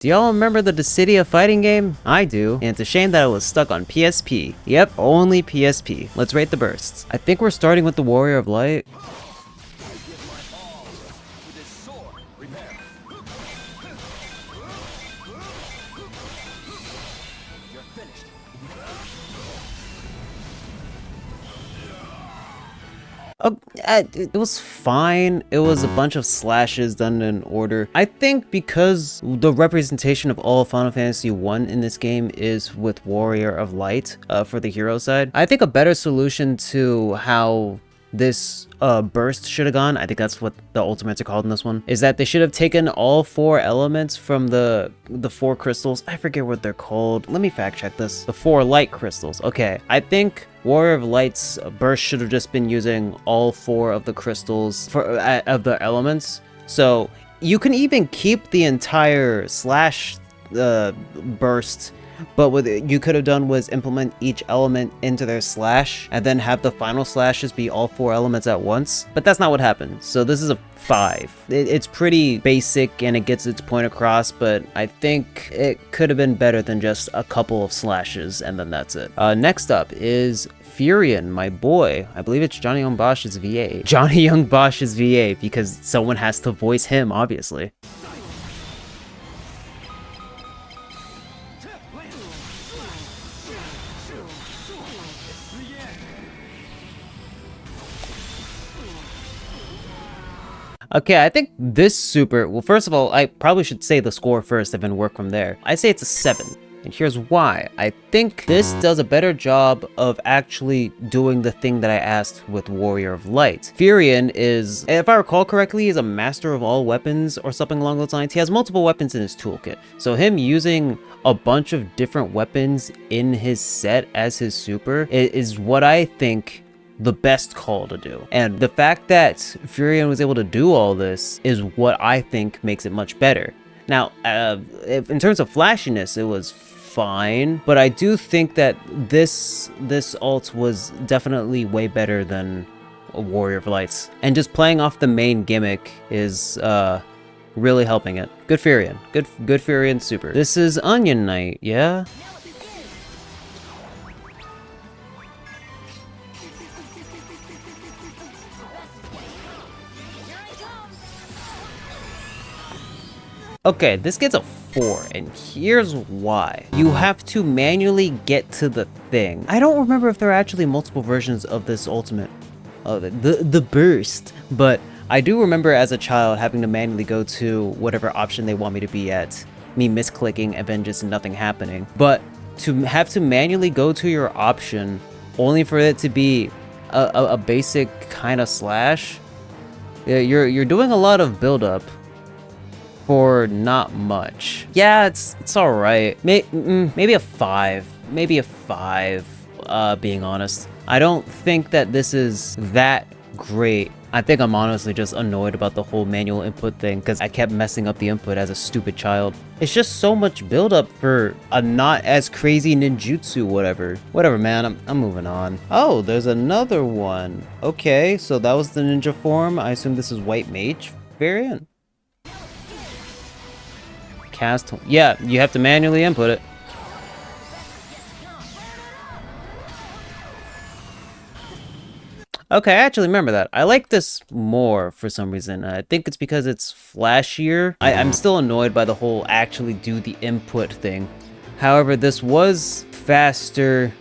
Do y'all remember the Dissidia fighting game? I do, and it's a shame that it was stuck on PSP. Yep, only PSP. Let's rate the bursts. I think we're starting with the Warrior of Light. It was fine. It was a bunch of slashes done in order. I think because the representation of all Final Fantasy 1 in this game is with Warrior of Light for the hero side, I think a better solution to how this burst should have gone, I think that's what the Ultimates are called in this one, is that they should have taken all 4 elements from the 4 crystals. I forget what they're called. Let me fact check this. The 4 light crystals. Okay, I think Warrior of Light's burst should have just been using all 4 of the crystals of the elements. So you can even keep the entire slash burst, but what you could have done was implement each element into their slash and then have the final slashes be all 4 elements at once. But that's not what happened. So this is a 5. It's pretty basic and it gets its point across, but I think it could have been better than just a couple of slashes and then that's it. Next up is Firion, my boy. I believe it's Johnny Young Bosch's VA. Johnny Young Bosch's VA, because someone has to voice him, obviously. Okay, I think this super, well, first of all, I probably should say the score first and then work from there. I say it's a 7. And here's why. I think this does a better job of actually doing the thing that I asked with Warrior of Light. Firion is, if I recall correctly, is a master of all weapons or something along those lines. He has multiple weapons in his toolkit. So him using a bunch of different weapons in his set as his super is what I think the best call to do. And the fact that Firion was able to do all this is what I think makes it much better. Now, in terms of flashiness, it was fine, but I do think that this ult was definitely way better than a Warrior of Lights. And just playing off the main gimmick is really helping it. Good Firion. Good Firion super. This is Onion Knight, yeah? Okay, this gets a 4, and here's why. You have to manually get to the thing. I don't remember if there are actually multiple versions of this ultimate, the burst, but I do remember as a child having to manually go to whatever option they want me to be at, me misclicking and then just nothing happening. But to have to manually go to your option only for it to be a basic kind of slash, you're doing a lot of build-up for not much. Yeah, it's all right. Maybe a 5. Maybe a 5, being honest. I don't think that this is that great. I think I'm honestly just annoyed about the whole manual input thing because I kept messing up the input as a stupid child. It's just so much build-up for a not as crazy ninjutsu whatever. Whatever, man, I'm moving on. Oh, there's another one. Okay, so that was the ninja form. I assume this is White Mage variant. Cast, yeah, you have to manually input it. Okay, I actually remember that. I like this more for some reason. I think it's because it's flashier. I'm still annoyed by the whole actually do the input thing. However, this was faster,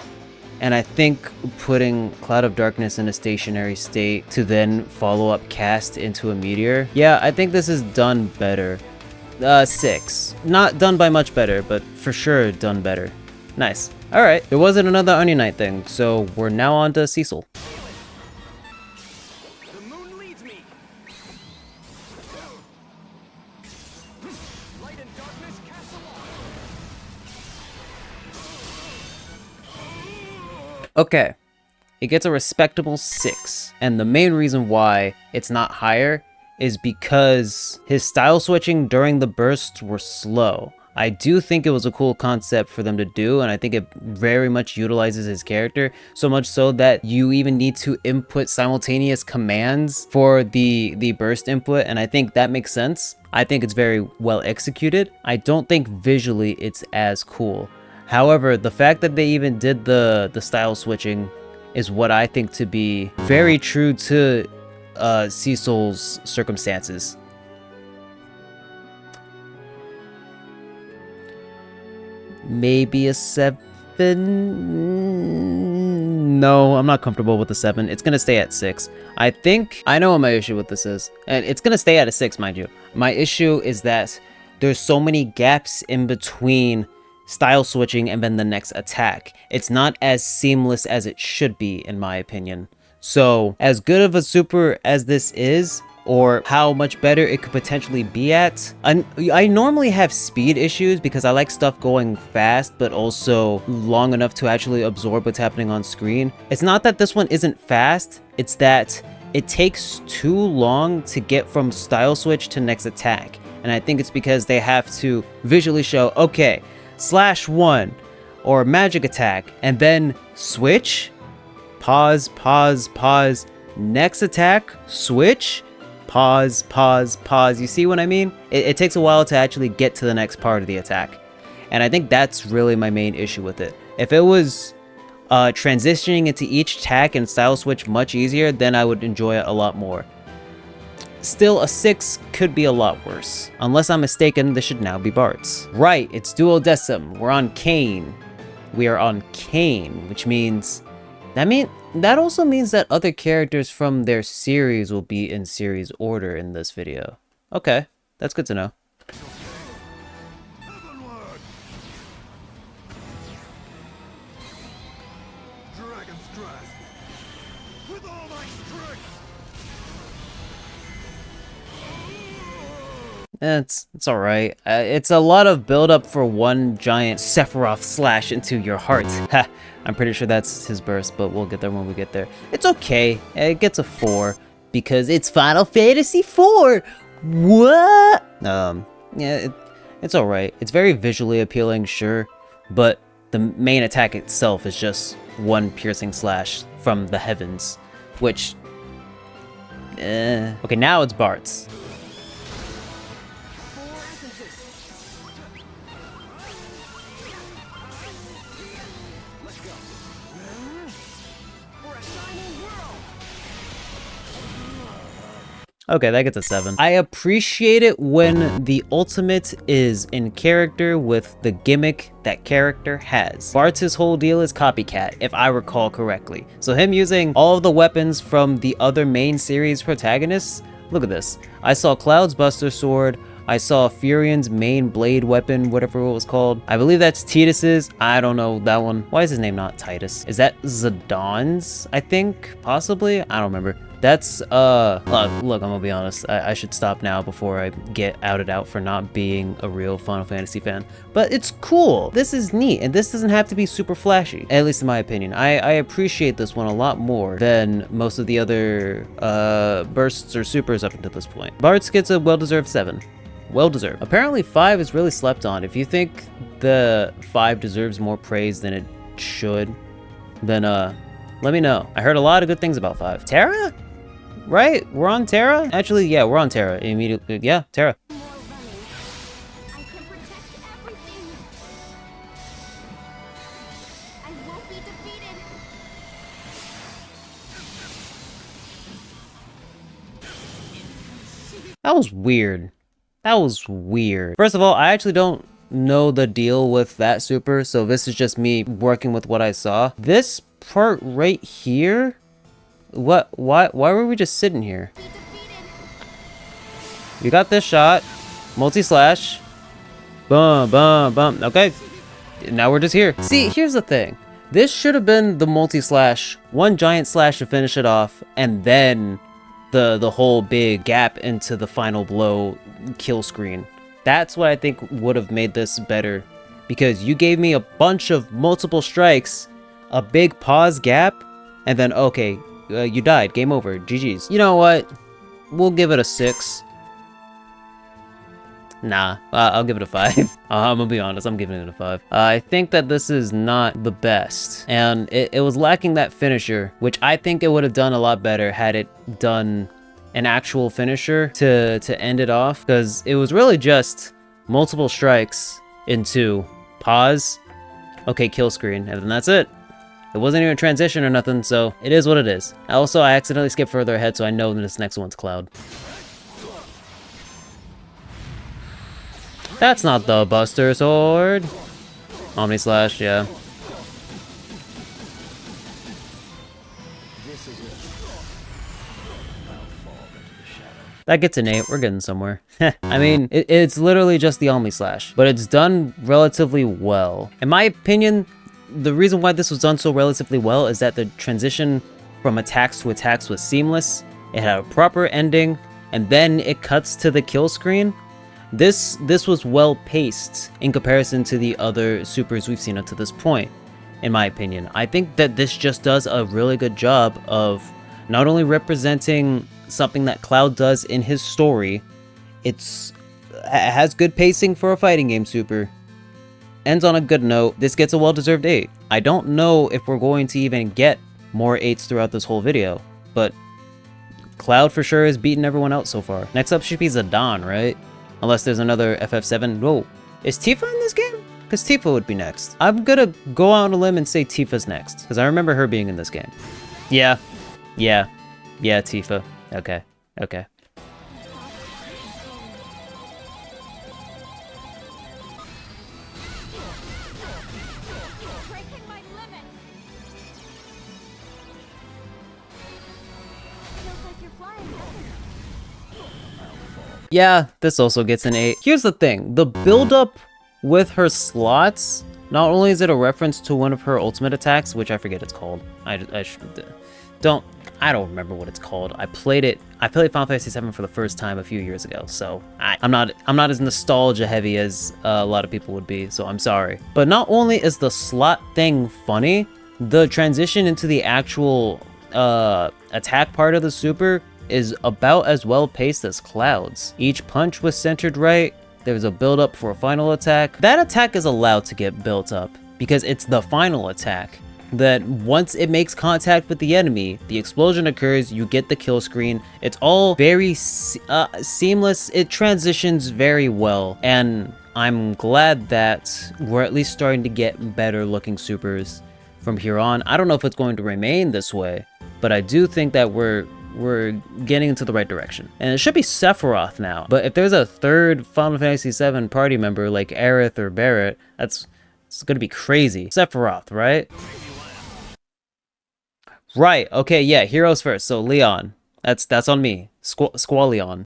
and I think putting Cloud of Darkness in a stationary state to then follow up cast into a meteor. Yeah, I think this is done better. 6. Not done by much better, but for sure done better. Nice. Alright, there wasn't another Onion Knight thing, so we're now on to Cecil. The moon leads me. Light and darkness cast aloft. Okay, it gets a respectable 6, and the main reason why it's not higher is because his style switching during the bursts were slow. I do think it was a cool concept for them to do, and I think it very much utilizes his character, so much so that you even need to input simultaneous commands for the burst input, and I think that makes sense. I think it's very well executed. I don't think visually it's as cool. However, the fact that they even did the style switching is what I think to be very true to Cecil's circumstances. Maybe a 7? No, I'm not comfortable with the 7. It's gonna stay at 6. I know what my issue with this is, and it's gonna stay at a 6, mind you. My issue is that there's so many gaps in between style switching and then the next attack. It's not as seamless as it should be, in my opinion. So as good of a super as this is, or how much better it could potentially be at, I normally have speed issues because I like stuff going fast but also long enough to actually absorb what's happening on screen. It's not that this one isn't fast, it's that it takes too long to get from style switch to next attack, and I think it's because they have to visually show, okay, /1 or magic attack, and then switch, pause, next attack, switch, pause. You see what I mean? It takes a while to actually get to the next part of the attack, and I think that's really my main issue with it. If it was transitioning into each attack and style switch much easier, then I would enjoy it a lot more. Still, a 6 could be a lot worse. Unless I'm mistaken, this should now be Bartz. Right, it's duodecim. We're on Kain. We are on Kain, which means... That also means that other characters from their series will be in series order in this video. Okay, that's good to know. It's alright. It's a lot of build up for one giant Sephiroth slash into your heart. Ha! I'm pretty sure that's his burst, but we'll get there when we get there. It's okay. It gets a 4 because it's Final Fantasy IV. What? Yeah, it's alright. It's very visually appealing, sure, but the main attack itself is just one piercing slash from the heavens, which... Okay, now it's Bartz. Okay, that gets a 7. I appreciate it when the ultimate is in character with the gimmick that character has. Bartz's whole deal is copycat, if I recall correctly. So him using all of the weapons from the other main series protagonists, look at this. I saw Cloud's Buster Sword, I saw Firion's main blade weapon, whatever it was called. I believe that's Tidus's. I don't know that one. Why is his name not Tidus? Is that Zidane's, I think? Possibly? I don't remember. That's, look, I'm gonna be honest. I should stop now before I get outed out for not being a real Final Fantasy fan. But it's cool. This is neat, and this doesn't have to be super flashy, at least in my opinion. I appreciate this one a lot more than most of the other, bursts or supers up until this point. Bartz gets a well-deserved 7. Well deserved. Apparently 5 is really slept on. If you think the 5 deserves more praise than it should, then let me know. I heard a lot of good things about 5. Terra? Right? We're on Terra? Actually, yeah, we're on Terra. Immediately, yeah, Terra. That was weird. That was weird. First of all, I actually don't know the deal with that super, so this is just me working with what I saw. This part right here? Why were we just sitting here? We got this shot. Multi-slash. Boom, boom, boom. Okay. Now we're just here. See, here's the thing. This should have been the multi-slash. One giant slash to finish it off, and then the whole big gap into the final blow kill screen. That's what I think would have made this better, because you gave me a bunch of multiple strikes, a big pause gap, and then okay, you died, game over, GG's. You know what, we'll give it a 6. Nah, I'll give it a 5. I'm gonna be honest, I'm giving it a 5. I think that this is not the best, and it was lacking that finisher, which I think it would have done a lot better had it done an actual finisher to end it off, because it was really just multiple strikes into pause, okay, kill screen, and then that's it. It wasn't even a transition or nothing, so it is what it is. Also, I accidentally skipped further ahead, so I know that this next one's Cloud. That's not the Buster Sword. Omni Slash, yeah. That gets an 8. We're getting somewhere. I mean, it's literally just the Omni Slash, but it's done relatively well. In my opinion, the reason why this was done so relatively well is that the transition from attacks to attacks was seamless. It had a proper ending, and then it cuts to the kill screen. This was well paced in comparison to the other supers we've seen up to this point, in my opinion. I think that this just does a really good job of not only representing something that Cloud does in his story, it has good pacing for a fighting game super. Ends on a good note. This gets a well-deserved 8. I don't know if we're going to even get more 8s throughout this whole video, but Cloud for sure has beaten everyone out so far. Next up should be Zidane, right? Unless there's another FF7. Whoa, is Tifa in this game? Because Tifa would be next. I'm gonna go out on a limb and say Tifa's next, because I remember her being in this game. Yeah, Tifa. Okay. Yeah, this also gets an 8. Here's the thing, the build-up with her slots, not only is it a reference to one of her ultimate attacks, which I forget it's called. I don't remember what it's called. I played Final Fantasy VII for the first time a few years ago, so I'm not as nostalgia heavy as a lot of people would be, so I'm sorry. But not only is the slot thing funny, the transition into the actual attack part of the super is about as well paced as Cloud's. Each punch was centered right. There was a build up for a final attack. That attack is allowed to get built up because it's the final attack. That once it makes contact with the enemy, the explosion occurs, you get the kill screen. It's all very seamless. It transitions very well, and I'm glad that we're at least starting to get better looking supers from here on. I don't know if it's going to remain this way, but I do think that we're getting into the right direction. And it should be Sephiroth now. But if there's a third Final Fantasy VII party member like Aerith or Barrett, it's gonna be crazy. Sephiroth, right? Right, okay, yeah, heroes first. So Leon, that's on me. Squall Leon.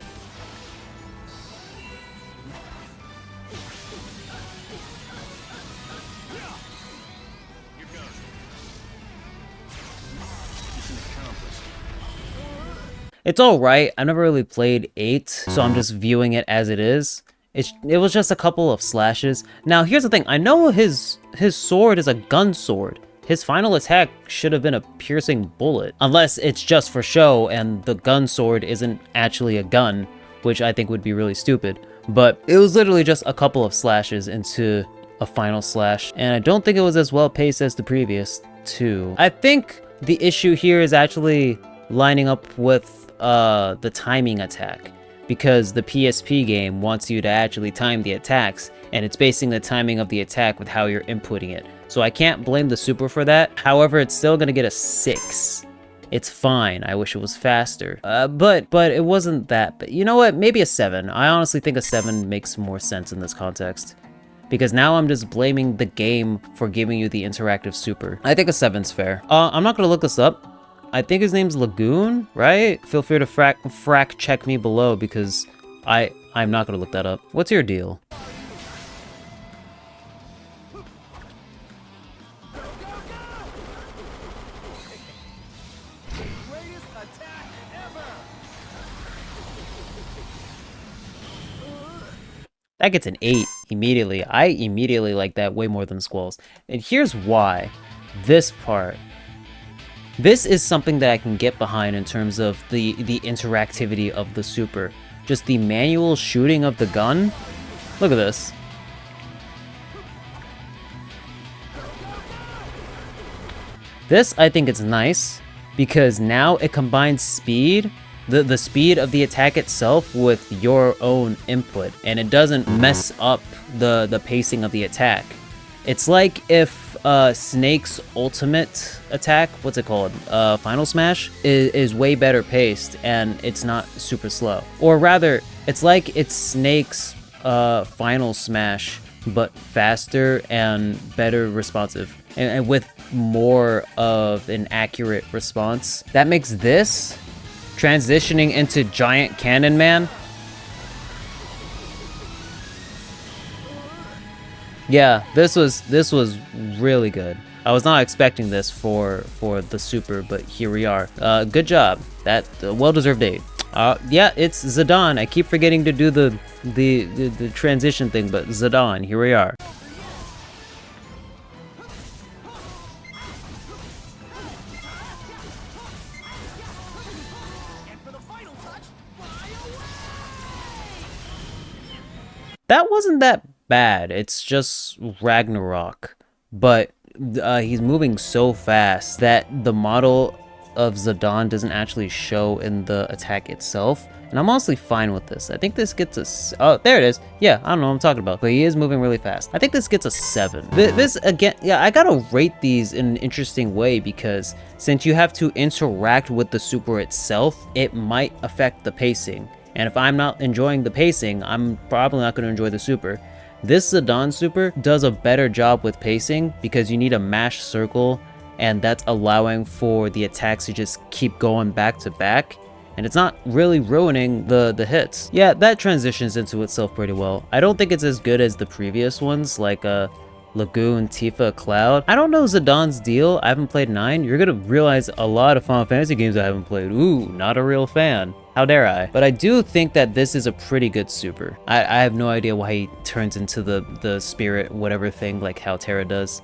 It's alright. I've never really played 8, so I'm just viewing it as it is. It was just a couple of slashes. Now, here's the thing. I know his sword is a gun sword. His final attack should have been a piercing bullet. Unless it's just for show and the gun sword isn't actually a gun, which I think would be really stupid. But it was literally just a couple of slashes into a final slash. And I don't think it was as well paced as the previous two. I think the issue here is actually lining up with the timing attack, because the PSP game wants you to actually time the attacks, and it's basing the timing of the attack with how you're inputting it. So I can't blame the super for that. However, it's still gonna get a 6. It's fine. I wish it was faster. But it wasn't that. But you know what? Maybe a 7. I honestly think a 7 makes more sense in this context, because now I'm just blaming the game for giving you the interactive super. I think a 7's fair. I'm not gonna look this up. I think his name's Laguna, right? Feel free to frack check me below, because I'm not gonna look that up. What's your deal? That gets an 8 immediately. I immediately like that way more than Squall's. And here's why. This part. This is something that I can get behind in terms of the interactivity of the super. Just the manual shooting of the gun Look at this. This, I think it's nice, because now it combines speed, the speed of the attack itself with your own input, and it doesn't mess up the pacing of the attack. It's like if Snake's ultimate attack, what's it called? Final Smash, is way better paced, and it's not super slow. Or rather, it's like it's Snake's Final Smash, but faster and better responsive, and with more of an accurate response. That makes this transitioning into Giant Cannon Man. Yeah, this was really good. I was not expecting this for the super, but here we are. Good job. That well-deserved aid. Yeah, it's Zidane. I keep forgetting to do the transition thing, but Zidane, here we are. That wasn't that bad. It's just Ragnarok, but he's moving so fast that the model of Zidane doesn't actually show in the attack itself, and I'm honestly fine with this. I think this gets a oh, there it is. Yeah, I don't know what I'm talking about, but he is moving really fast. I think this gets a 7. This again, yeah, I gotta rate these in an interesting way, because since you have to interact with the super itself, it might affect the pacing, and if I'm not enjoying the pacing, I'm probably not going to enjoy the super. This Zidane super does a better job with pacing, because you need a mash circle, and that's allowing for the attacks to just keep going back to back, and it's not really ruining the hits. Yeah, that transitions into itself pretty well. I don't think it's as good as the previous ones, like Laguna, Tifa, Cloud. I don't know Zidane's deal. I haven't played 9. You're gonna realize a lot of Final Fantasy games I haven't played. Ooh, not a real fan. How dare I? But I do think that this is a pretty good super. I have no idea why he turns into the spirit whatever thing like how Terra does.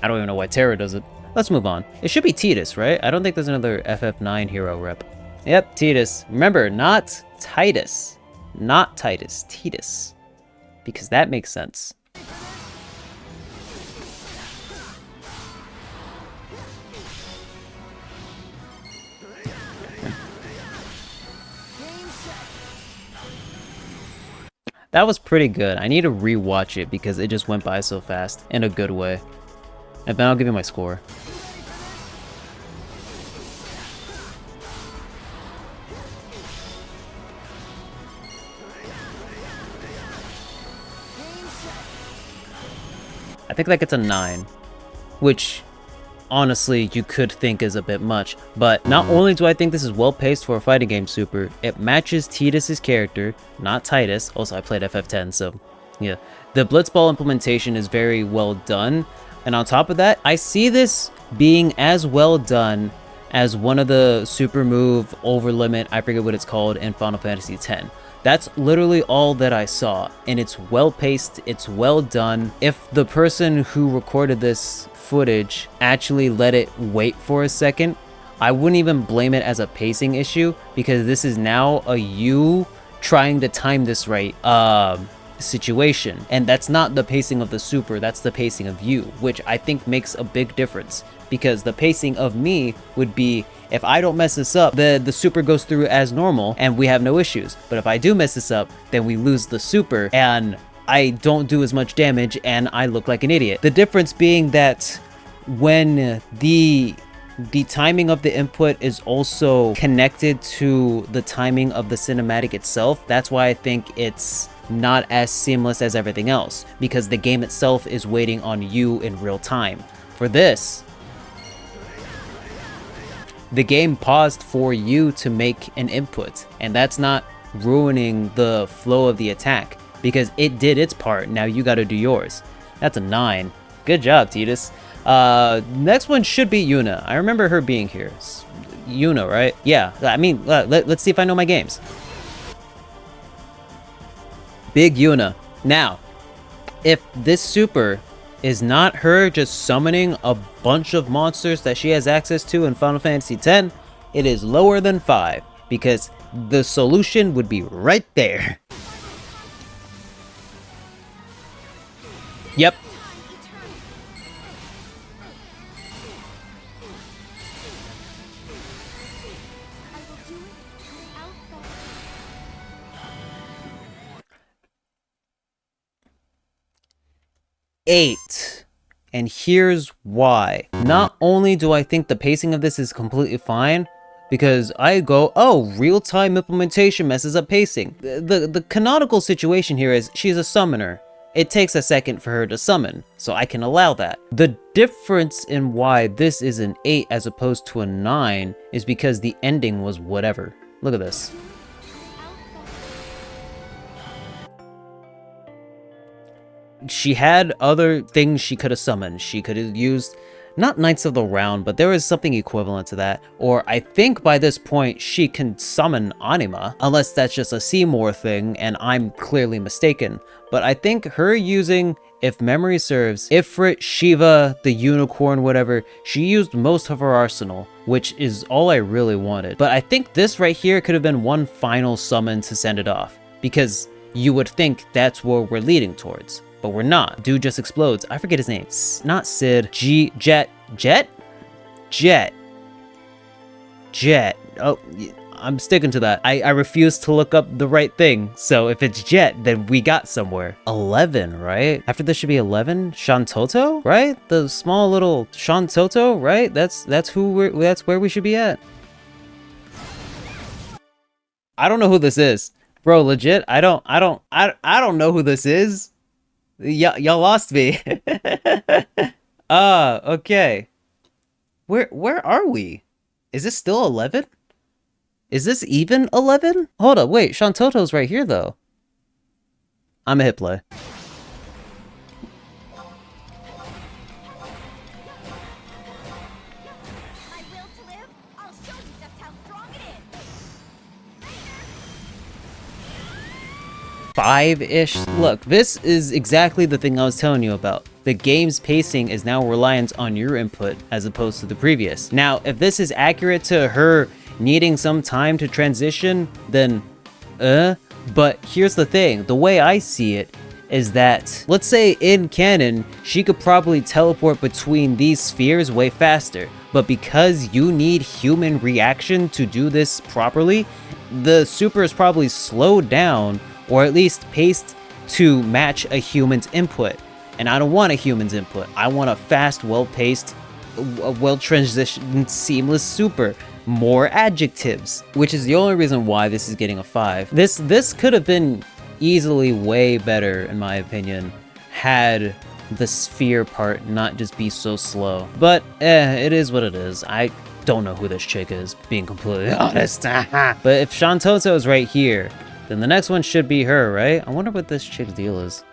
I don't even know why Terra does it. Let's move on. It should be Tidus, right? I don't think there's another FF9 hero rep. Yep, Tidus. Remember, not Tidus. Not Tidus, Tidus. Because that makes sense. That was pretty good. I need to rewatch it because it just went by so fast in a good way. And then I'll give you my score. I think that gets a 9, which honestly you could think is a bit much, but not only do I think this is well paced for a fighting game super, it matches Tidus's character, not Tidus. Also, I played FF10, so yeah. The Blitzball implementation is very well done, and on top of that, I see this being as well done as one of the super move over limit, I forget what it's called, in Final Fantasy X. That's literally all that I saw, and it's well paced, it's well done. If the person who recorded this footage actually let it wait for a second, I wouldn't even blame it as a pacing issue, because this is now a you trying to time this right situation, and that's not the pacing of the super, that's the pacing of you, which I think makes a big difference, because the pacing of me would be, if I don't mess this up, the super goes through as normal and we have no issues, but if I do mess this up, then we lose the super and I don't do as much damage and I look like an idiot. The difference being that when the timing of the input is also connected to the timing of the cinematic itself, that's why I think it's not as seamless as everything else, because the game itself is waiting on you in real time. For this, the game paused for you to make an input, and that's not ruining the flow of the attack, because it did its part. Now you got to do yours. That's a 9. Good job, Tidus. Next one should be Yuna. I remember her being here. Yuna, right? Yeah, I mean, let's see if I know my games. Big Yuna. Now, if this super is not her just summoning a bunch of monsters that she has access to in Final Fantasy X, it is lower than 5, because the solution would be right there. Yep. Eight. And here's why. Not only do I think the pacing of this is completely fine, because I go, oh, real-time implementation messes up pacing. The canonical situation here is she's a summoner. It takes a second for her to summon, so I can allow that. The difference in why this is an 8 as opposed to a 9 is because the ending was whatever. Look at this. She had other things she could have summoned. She could have used, not Knights of the Round, but there is something equivalent to that. Or I think by this point, she can summon Anima, unless that's just a Seymour thing, and I'm clearly mistaken. But I think her using, if memory serves, Ifrit, Shiva, the Unicorn, whatever, she used most of her arsenal, which is all I really wanted. But I think this right here could have been one final summon to send it off, because you would think that's where we're leading towards. But we're not. Dude just explodes. I forget his name. Not Sid. Jecht. Oh, I'm sticking to that. I refuse to look up the right thing. So if it's Jecht, then we got somewhere. 11, right? After this should be 11. Shantotto, right? The small little Shantotto, right? That's where we should be at. I don't know who this is, bro. Legit, I don't know who this is. Y'all lost me. Okay. Where are we? Is this still 11? Is this even 11? Hold up, wait, Shantotto's right here though. I'm a hit play. Five-ish. Look, this is exactly the thing I was telling you about. The game's pacing is now reliant on your input as opposed to the previous. Now, if this is accurate to her needing some time to transition, then but here's the thing. The way I see it is that, let's say in canon, she could probably teleport between these spheres way faster. But because you need human reaction to do this properly, the super is probably slowed down, or at least paced to match a human's input. And I don't want a human's input. I want a fast, well-paced, well-transitioned, seamless super. More adjectives, which is the only reason why this is getting a 5. This could have been easily way better, in my opinion, had the sphere part not just be so slow. But it is what it is. I don't know who this chick is, being completely honest. But if Shantotto is right here, then the next one should be her, right? I wonder what this chick's deal is.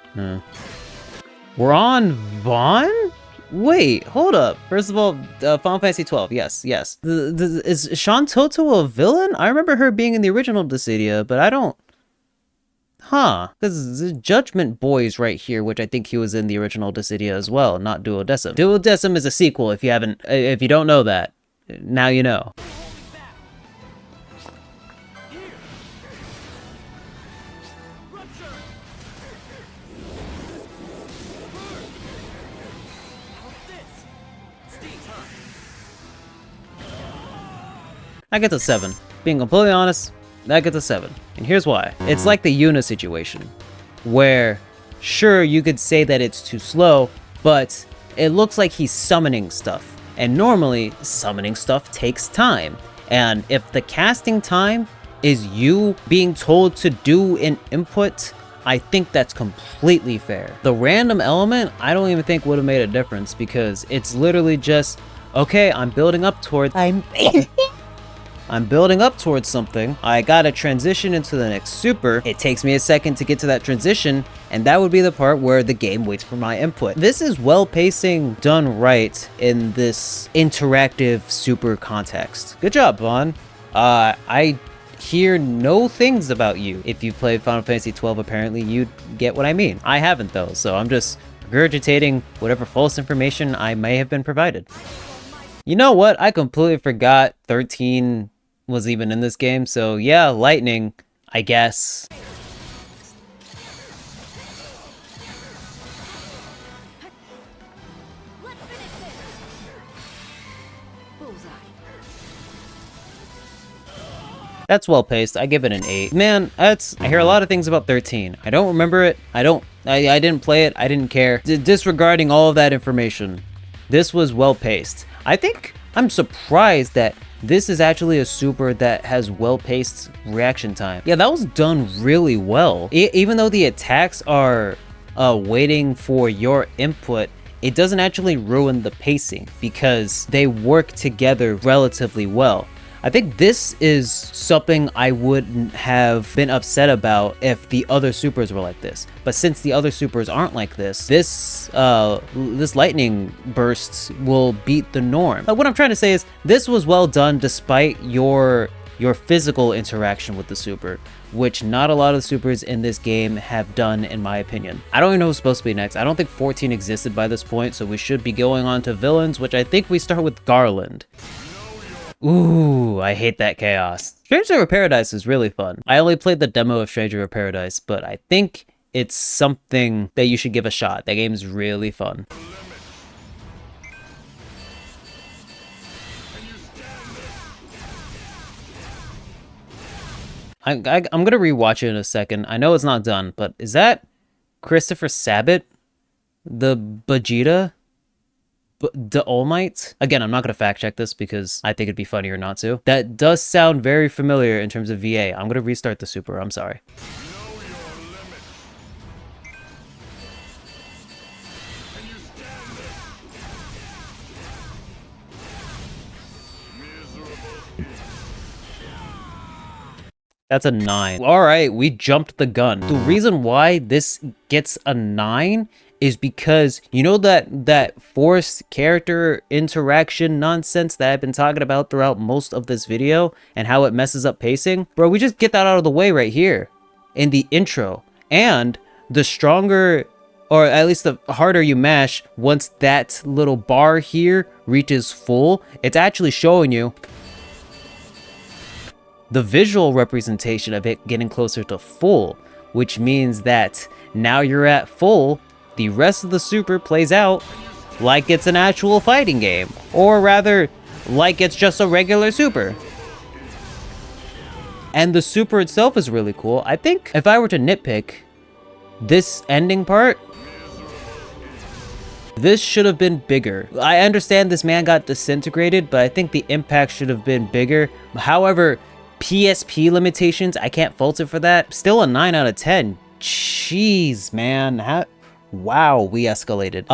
We're on Vaan? Wait, hold up. First of all, Final Fantasy 12, yes. Is Shantotto a villain? I remember her being in the original Dissidia, but I don't... Because the Judgment Boy's right here, which I think he was in the original Dissidia as well, not Duodecim. Duodecim is a sequel, if you don't know that. Now you know. That gets a 7. Being completely honest, that gets a 7. And here's why. It's like the Yuna situation, where sure, you could say that it's too slow, but it looks like he's summoning stuff. And normally, summoning stuff takes time. And if the casting time is you being told to do an input, I think that's completely fair. The random element, I don't even think would have made a difference, because it's literally just, okay, I'm building up towards... I'm building up towards something. I gotta transition into the next super. It takes me a second to get to that transition, and that would be the part where the game waits for my input. This is well pacing done right in this interactive super context. Good job, Vaan. I hear no things about you. If you played Final Fantasy 12, apparently you'd get what I mean. I haven't though, so I'm just regurgitating whatever false information I may have been provided. You know what? I completely forgot 13 was even in this game, so yeah, lightning, I guess. That's well paced. I give it an 8. Man, I hear a lot of things about 13. I don't remember it. I didn't play it. I didn't care. Disregarding all of that information, this was well paced. I think I'm surprised that this is actually a super that has well-paced reaction time. Yeah, that was done really well. Even though the attacks are waiting for your input, it doesn't actually ruin the pacing because they work together relatively well. I think this is something I wouldn't have been upset about if the other supers were like this. But since the other supers aren't like this, this lightning bursts will beat the norm. What I'm trying to say is this was well done despite your physical interaction with the super, which not a lot of supers in this game have done, in my opinion. I don't even know who's supposed to be next. I don't think 14 existed by this point, so we should be going on to villains, which I think we start with Garland. Ooh, I hate that chaos. Stranger of Paradise is really fun. I only played the demo of Stranger of Paradise, but I think it's something that you should give a shot. That game's really fun. I'm gonna rewatch it in a second. I know it's not done, but is that Christopher Sabat? The Vegeta? The All Might? Again, I'm not going to fact check this because I think it'd be funnier not to. That does sound very familiar in terms of VA. I'm going to restart the super. I'm sorry. That's a 9. All right, we jumped the gun. The reason why this gets a 9 is because, you know, that forced character interaction nonsense that I've been talking about throughout most of this video and how it messes up pacing? Bro, we just get that out of the way right here in the intro. And the stronger, or at least the harder you mash, once that little bar here reaches full, it's actually showing you the visual representation of it getting closer to full, which means that now you're at full. The rest of the super plays out like it's an actual fighting game, or rather, like it's just a regular super. And the super itself is really cool. I think if I were to nitpick this ending part, this should have been bigger. I understand this man got disintegrated, but I think the impact should have been bigger. However, PSP limitations, I can't fault it for that. Still a 9 out of 10. Jeez, man. Wow, we escalated.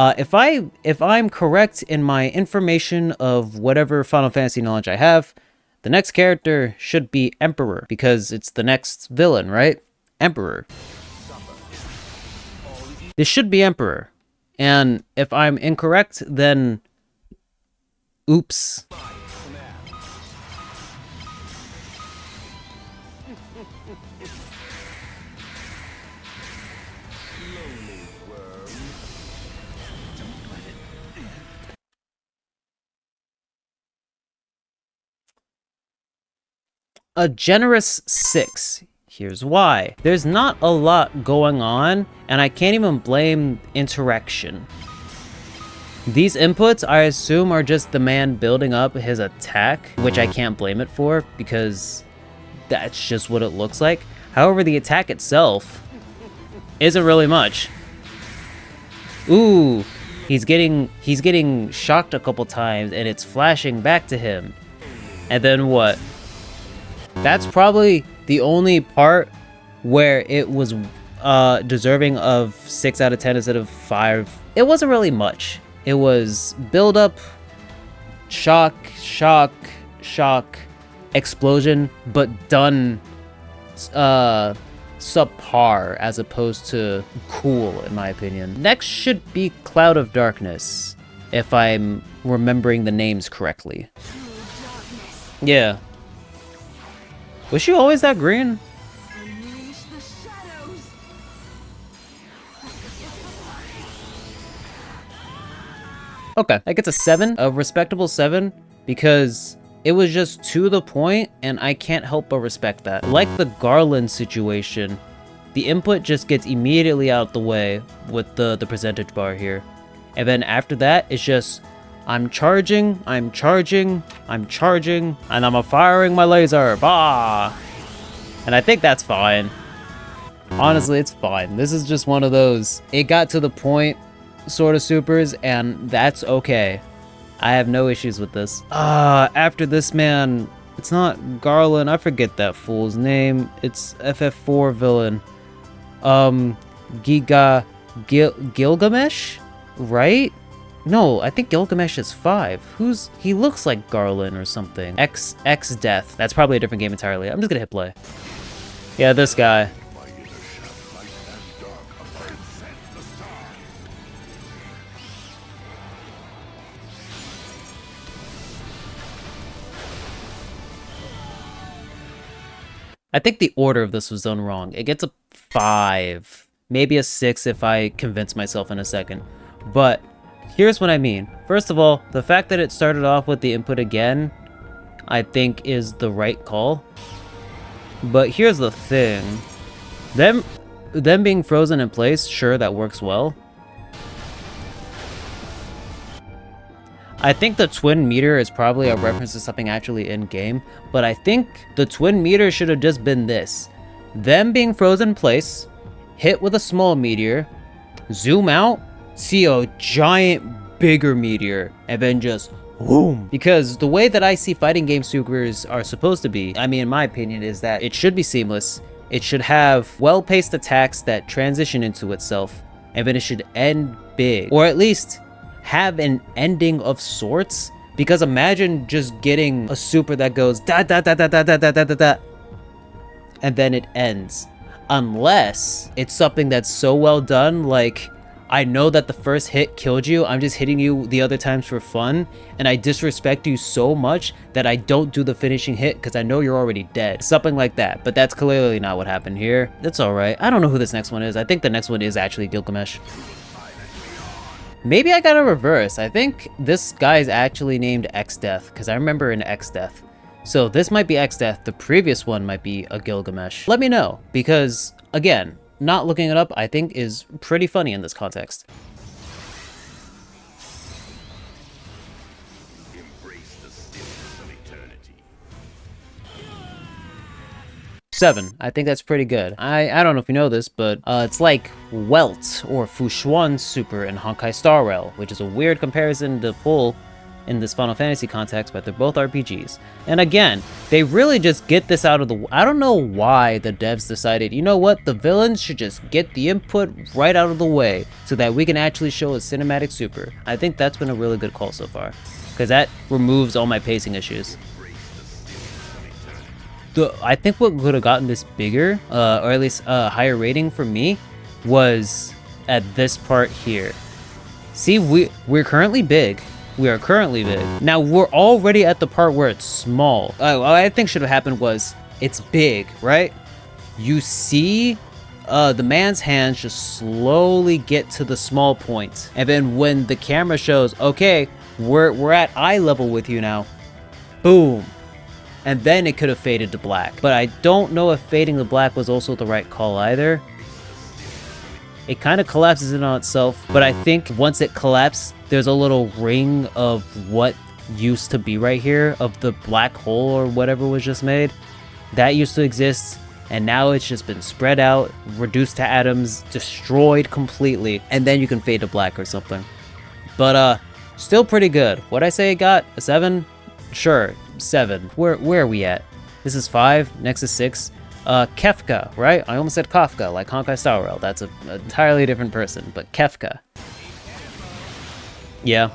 If I'm correct in my information of whatever Final Fantasy knowledge I have, the next character should be Emperor, because it's the next villain, right? Emperor. This should be Emperor. And if I'm incorrect, then oops. A generous 6. Here's why. There's not a lot going on, and I can't even blame interaction. These inputs, I assume, are just the man building up his attack, which I can't blame it for, because that's just what it looks like. However, the attack itself isn't really much. Ooh, he's getting shocked a couple times, and it's flashing back to him. And then what? That's probably the only part where it was deserving of 6 out of 10 instead of 5. It wasn't really much. It was build up, shock, shock, shock, explosion, but done subpar as opposed to cool, in my opinion. Next should be Cloud of Darkness, if I'm remembering the names correctly. Yeah. Was she always that green? Okay, that gets a 7, a respectable 7, because it was just to the point, and I can't help but respect that. Like the Garland situation, the input just gets immediately out the way with the percentage bar here. And then after that, it's just I'm charging, and I'm firing my laser. Bah! And I think that's fine. Honestly, it's fine. This is just one of those, it got to the point sort of supers, and that's okay. I have no issues with this. After this man, it's not Garland, I forget that fool's name. It's FF4 villain. Gilgamesh? Right? No, I think Gilgamesh is 5. He looks like Garland or something. Exdeath. That's probably a different game entirely. I'm just gonna hit play. Yeah, this guy. I think the order of this was done wrong. It gets a 5, maybe a 6 if I convince myself in a second. But here's what I mean. First of all, the fact that it started off with the input again, I think is the right call. But here's the thing. Them being frozen in place, sure, that works well. I think the twin meter is probably a reference to something actually in-game, but I think the twin meter should have just been this. Them being frozen in place, hit with a small meteor, zoom out, see a giant, bigger meteor, and then just boom. Because the way that I see fighting game supers are supposed to be, I mean, in my opinion, is that it should be seamless. It should have well-paced attacks that transition into itself, and then it should end big, or at least have an ending of sorts. Because imagine just getting a super that goes da da da da da da da da da, and then it ends. Unless it's something that's so well done, like, I know that the first hit killed you, I'm just hitting you the other times for fun, and I disrespect you so much that I don't do the finishing hit because I know you're already dead. Something like that, but that's clearly not what happened here. That's alright. I don't know who this next one is. I think the next one is actually Gilgamesh. Maybe I got a reverse. I think this guy is actually named Exdeath, because I remember in Exdeath. So this might be Exdeath, the previous one might be a Gilgamesh. Let me know, because, again, not looking it up, I think, is pretty funny in this context. Embrace the stillness of eternity. 7. I think that's pretty good. I don't know if you know this, but it's like Welt or Fushuan Super in Honkai Star Rail, which is a weird comparison to pull in this Final Fantasy context, but they're both RPGs. And again, they really just get this out of the... I don't know why the devs decided, you know what, the villains should just get the input right out of the way so that we can actually show a cinematic super. I think that's been a really good call so far, because that removes all my pacing issues. I think what could have gotten this bigger, or at least a higher rating for me, was at this part here. See, we're currently big. We are currently big. Now, we're already at the part where it's small. What I think should have happened was, it's big, right? You see the man's hands just slowly get to the small point. And then when the camera shows, okay, we're at eye level with you now, boom. And then it could have faded to black. But I don't know if fading to black was also the right call either. It kind of collapses in on itself, but I think once it collapsed, there's a little ring of what used to be right here, of the black hole or whatever was just made. That used to exist, and now it's just been spread out, reduced to atoms, destroyed completely, and then you can fade to black or something. But still pretty good. What'd I say it got? A 7? Sure, 7. Where are we at? This is 5, next is 6. Kefka, right? I almost said Kafka, like Honkai Star Rail. That's an entirely different person, but Kefka. Yeah.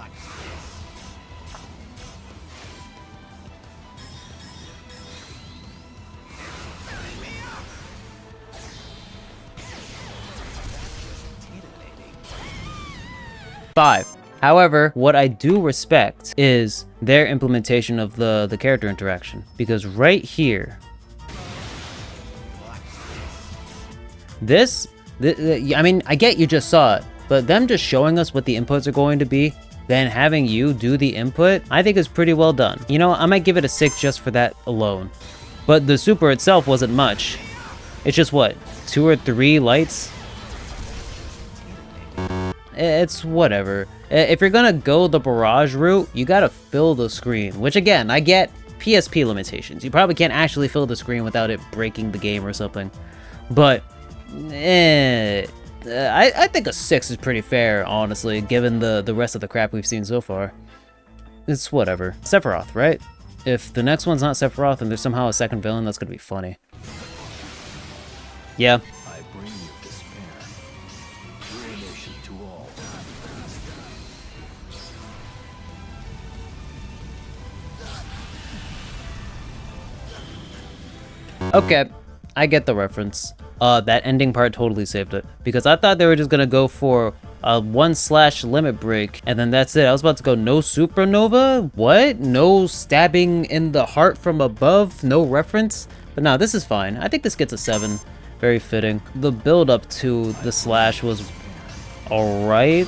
Five. However, what I do respect is their implementation of the character interaction, because right here, I mean, I get you just saw it, but them just showing us what the inputs are going to be, then having you do the input, I think is pretty well done. You know, I might give it a 6 just for that alone. But the super itself wasn't much. It's just what, 2 or 3 lights? it's whatever. If you're gonna go the barrage route, you gotta fill the screen, which again, I get PSP limitations. You probably can't actually fill the screen without it breaking the game or something. But, I think a 6 is pretty fair, honestly, given the rest of the crap we've seen so far. It's whatever. Sephiroth, right? If the next one's not Sephiroth and there's somehow a second villain, that's gonna be funny. Yeah. I bring you despair. Ruination to all. Okay, I get the reference. That ending part totally saved it, because I thought they were just gonna go for a 1/ limit break, and then that's it. I was about to go no supernova? What? No stabbing in the heart from above? No reference? But no, this is fine. I think this gets a 7. Very fitting. The build up to the slash was alright.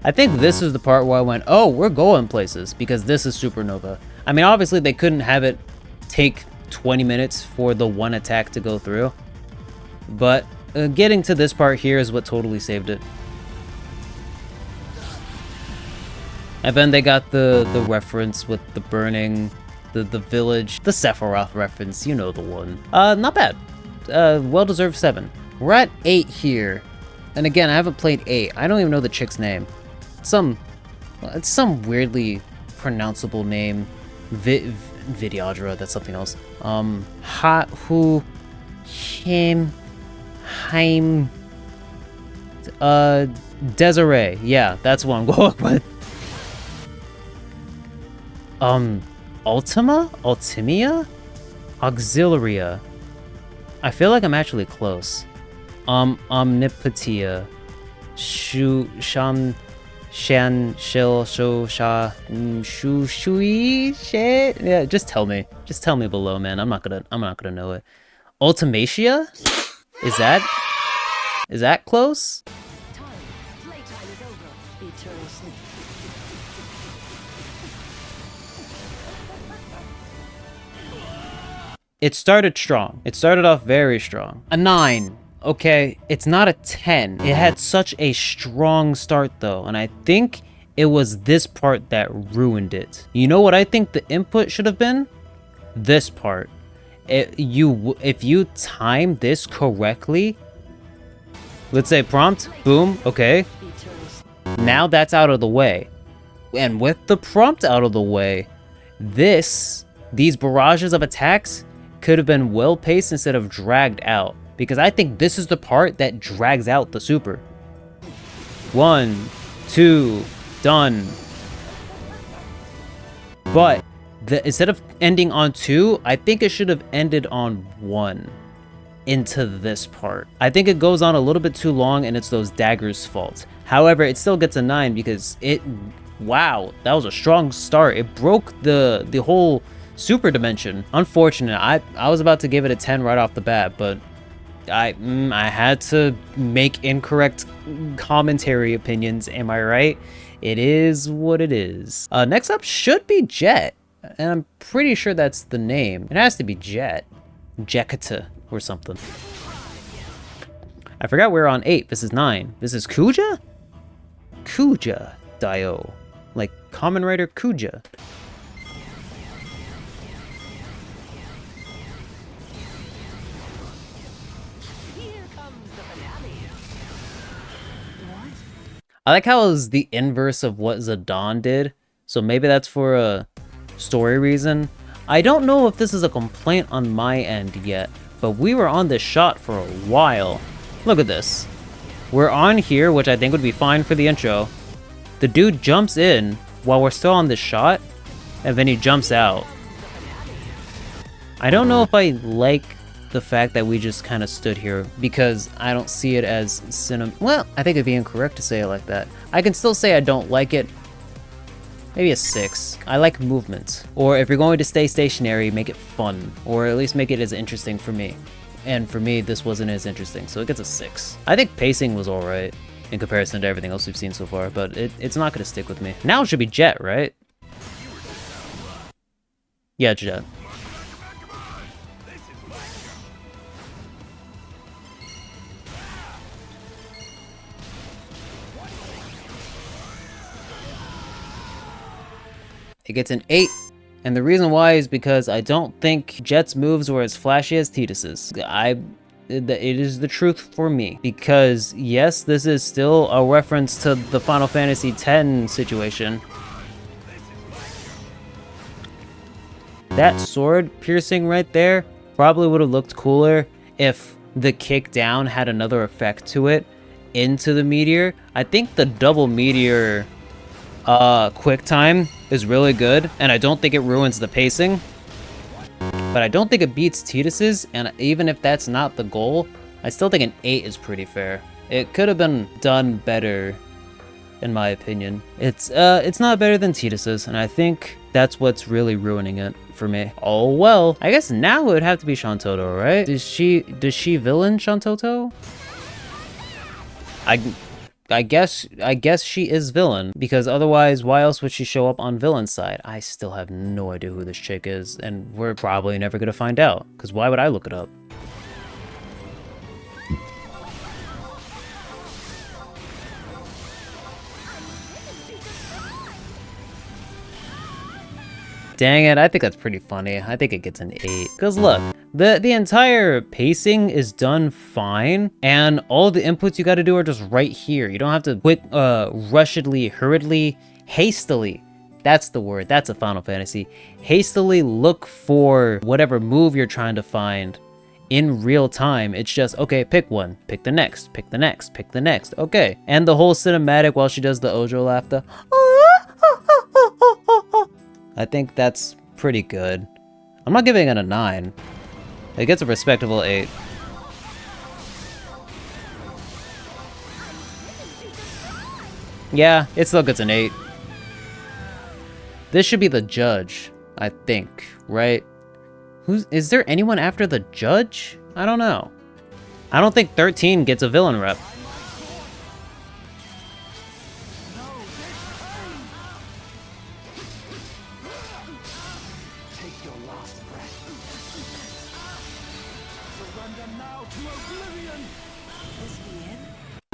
I think this is the part where I went, oh, we're going places, because this is supernova. I mean, obviously they couldn't have it take 20 minutes for the one attack to go through, but getting to this part here is what totally saved it. And then they got the reference with the burning, the village, the Sephiroth reference, you know the one. Not bad. Well-deserved 7. We're at 8 here. And again, I haven't played 8. I don't even know the chick's name. It's some weirdly pronounceable name. Vidyadra, that's something else. Desiree. Yeah, that's what I'm going with. Ultimecia? Auxiliaria. I feel like I'm actually close. Omnipotia. Shan, Shil, Sho, Sha, Shu, Shui, shit. Yeah, just tell me. Just tell me below, man. I'm not gonna know it. Ultimecia? Is that close? Playtime is over. Eternal sleep. It started strong. It started off very strong. A 9. Okay, it's not a 10. It had such a strong start though, and I think it was this part that ruined it. You know what I think the input should have been? This part. If you time this correctly, let's say prompt, boom, okay. Now that's out of the way. And with the prompt out of the way, these barrages of attacks could have been well paced instead of dragged out. Because I think this is the part that drags out the super. 1, 2, done. But instead of ending on 2, I think it should have ended on 1 into this part. I think it goes on a little bit too long and it's those daggers' fault. However, it still gets a 9 because wow, that was a strong start. It broke the whole super dimension. Unfortunate. I was about to give it a 10 right off the bat, but I had to make incorrect commentary opinions, am I right? It is what it is. Next up should be Jecht, and I'm pretty sure that's the name. It has to be Jecht. Jecht or something. I forgot we're on 8. This is 9. This is Kuja? Kuja Dio. Like Kamen Rider Kuja. I like how it was the inverse of what Zidane did, so maybe that's for a story reason. I don't know if this is a complaint on my end yet, but we were on this shot for a while. Look at this. We're on here, which I think would be fine for the intro. The dude jumps in while we're still on this shot, and then he jumps out. I don't know if I like the fact that we just kind of stood here, because I don't see it as well, I think it'd be incorrect to say it like that. I can still say I don't like it. Maybe a 6. I like movement. Or if you're going to stay stationary, make it fun. Or at least make it as interesting for me. And for me, this wasn't as interesting, so it gets a 6. I think pacing was alright in comparison to everything else we've seen so far, but it's not gonna stick with me. Now it should be Jecht, right? Yeah, Jecht. It gets an 8. And the reason why is because I don't think Jecht's moves were as flashy as Tidus's. It is the truth for me. Because yes, this is still a reference to the Final Fantasy X situation. That sword piercing right there probably would have looked cooler if the kick down had another effect to it into the meteor. I think the double meteor quick time is really good, and I don't think it ruins the pacing. But I don't think it beats Tidus's, and even if that's not the goal, I still think an 8 is pretty fair. It could have been done better, in my opinion. It's not better than Tidus's, and I think that's what's really ruining it for me. Oh well, I guess now it would have to be Shantotto, right? Does she villain Shantotto? I guess she is villain, because otherwise why else would she show up on villain's side? I still have no idea who this chick is, and we're probably never gonna find out, because why would I look it up? Dang it, I think that's pretty funny. I think it gets an 8. Because look, the entire pacing is done fine, and all the inputs you gotta do are just right here. You don't have to quick, rushedly, hurriedly, hastily. That's the word, that's a Final Fantasy. Hastily look for whatever move you're trying to find in real time. It's just, okay, pick one, pick the next, pick the next, pick the next, okay. And the whole cinematic while she does the Ojo laughter. I think that's pretty good. I'm not giving it a 9. It gets a respectable 8. Yeah, it still gets an 8. This should be the judge, I think, right? Is there anyone after the judge? I don't know. I don't think 13 gets a villain rep.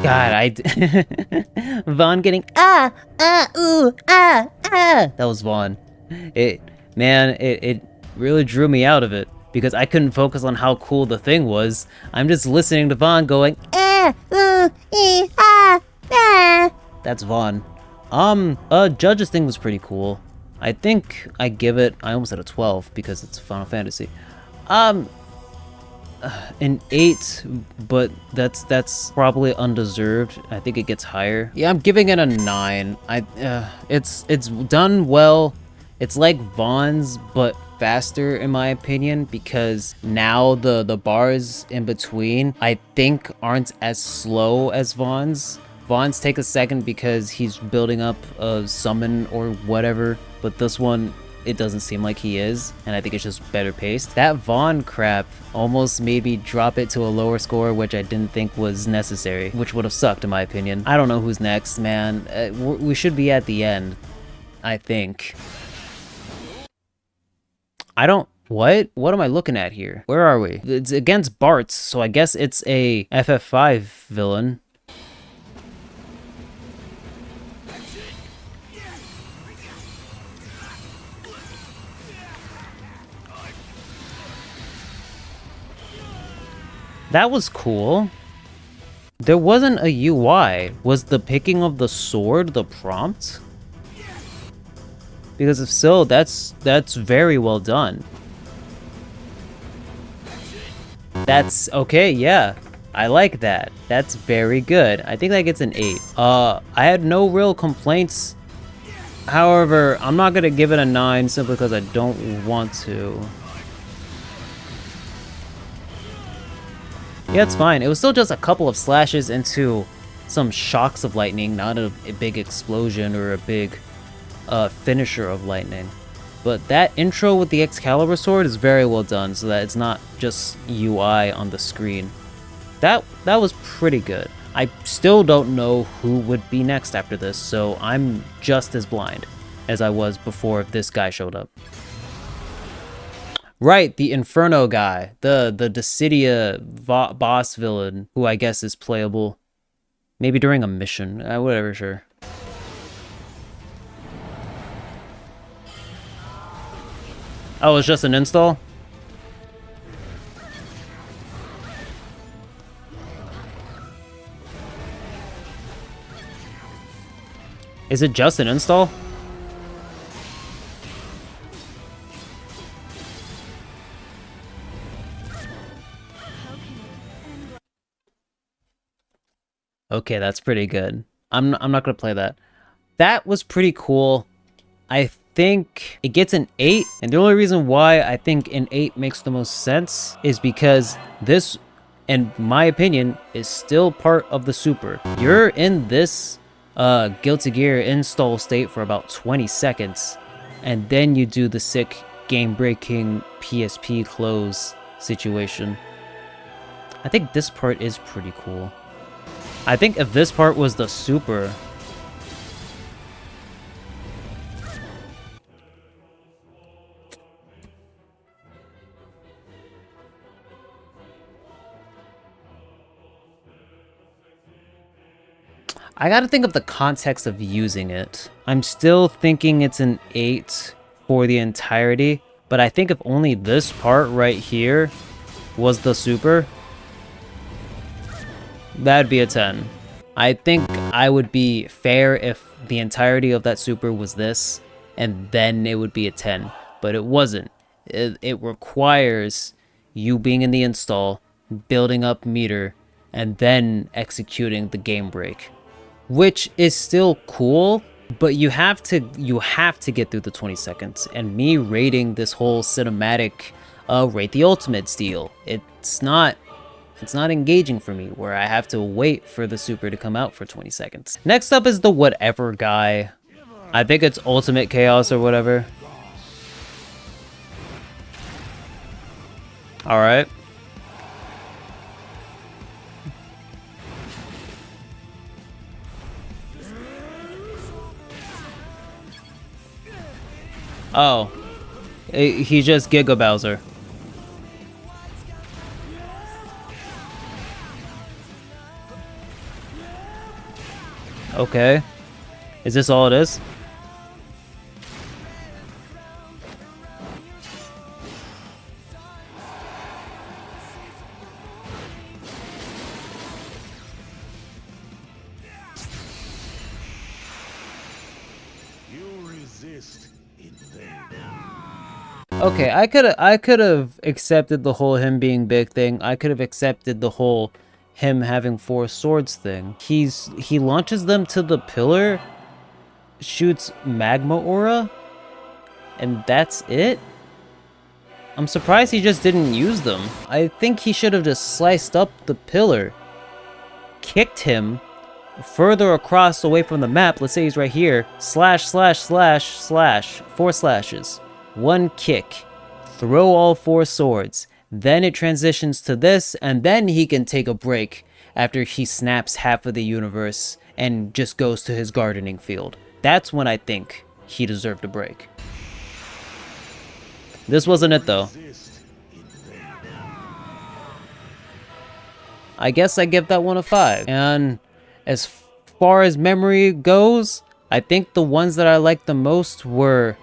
God, Vaan getting ooh, that was Vaan. It really drew me out of it because I couldn't focus on how cool the thing was. I'm just listening to Vaan going That's Vaan. Judge's thing was pretty cool. I think I give it, I almost had a 12 because it's Final Fantasy. An 8, but that's probably undeserved. I think it gets higher. Yeah, I'm giving it a 9. It's done well. It's like Vaan's, but faster in my opinion, because now the bars in between I think aren't as slow as Vaan's. Vaan's take a second because he's building up a summon or whatever, but this one, it doesn't seem like he is, and I think it's just better paced. That Vaan crap almost made me drop it to a lower score, which I didn't think was necessary, which would have sucked in my opinion. I don't know who's next, man. We should be at the end, I think. What am I looking at here? Where are we? It's against Bartz, so I guess it's a FF5 villain. That was cool. There wasn't a UI. Was the picking of the sword the prompt? Because if so, that's very well done. That's okay, yeah. I like that. That's very good. I think that gets an 8. I had no real complaints. However, I'm not gonna give it a 9 simply because I don't want to. Yeah, it's fine. It was still just a couple of slashes into some shocks of lightning, not a big explosion or a big finisher of lightning. But that intro with the Excalibur sword is very well done, so that it's not just UI on the screen. That was pretty good. I still don't know who would be next after this, so I'm just as blind as I was before this guy showed up. Right, the Inferno guy, the Dissidia boss villain, who I guess is playable maybe during a mission, whatever, sure. Oh, it's just an install? Is it just an install? Okay, that's pretty good. I'm not gonna play that. That was pretty cool. I think it gets an 8, and the only reason why I think an 8 makes the most sense is because this, in my opinion, is still part of the super. You're in this Guilty Gear install state for about 20 seconds, and then you do the sick game-breaking PSP close situation. I think this part is pretty cool. I think if this part was the super... I gotta think of the context of using it. I'm still thinking it's an 8 for the entirety, but I think if only this part right here was the super, that'd be a 10. I think I would be fair if the entirety of that super was this, and then it would be a 10. But it wasn't. It requires you being in the install, building up meter, and then executing the game break. Which is still cool, but you have to get through the 20 seconds. And me rating this whole cinematic rate the ultimate steal, it's not engaging for me, where I have to wait for the super to come out for 20 seconds. Next up is the whatever guy. I think it's Ultimate Chaos or whatever. Alright. Oh. He's just Giga Bowser. Okay. Is this all it is? Okay, I could have accepted the whole him being big thing. I could have accepted the whole him having 4 swords thing. He launches them to the pillar, shoots magma aura, and that's it? I'm surprised he just didn't use them. I think he should have just sliced up the pillar, kicked him further across away from the map. Let's say he's right here. Slash, slash, slash, slash. 4 slashes. 1 kick. Throw all 4 swords. Then it transitions to this, and then he can take a break after he snaps half of the universe and just goes to his gardening field. That's when I think he deserved a break. This wasn't it though. I guess I give that one a 5. And as far as memory goes, I think the ones that I liked the most were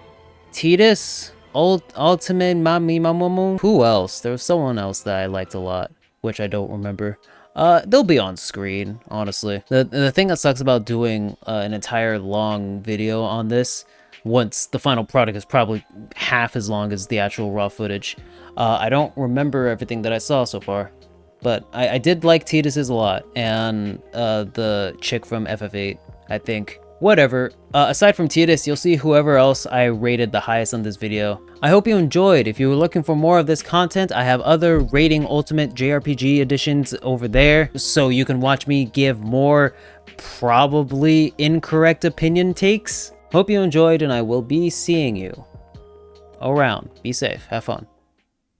Tidus, Ultimate Mami Mamumu. Who else? There was someone else that I liked a lot, which I don't remember. They'll be on screen, honestly. The thing that sucks about doing an entire long video on this, once the final product is probably half as long as the actual raw footage, I don't remember everything that I saw so far. But I did like Tidus's a lot, and the chick from FF8, I think. Whatever. Aside from Tidus, you'll see whoever else I rated the highest on this video. I hope you enjoyed. If you were looking for more of this content, I have other rating Ultimate JRPG editions over there, so you can watch me give more probably incorrect opinion takes. Hope you enjoyed, and I will be seeing you around. Be safe. Have fun.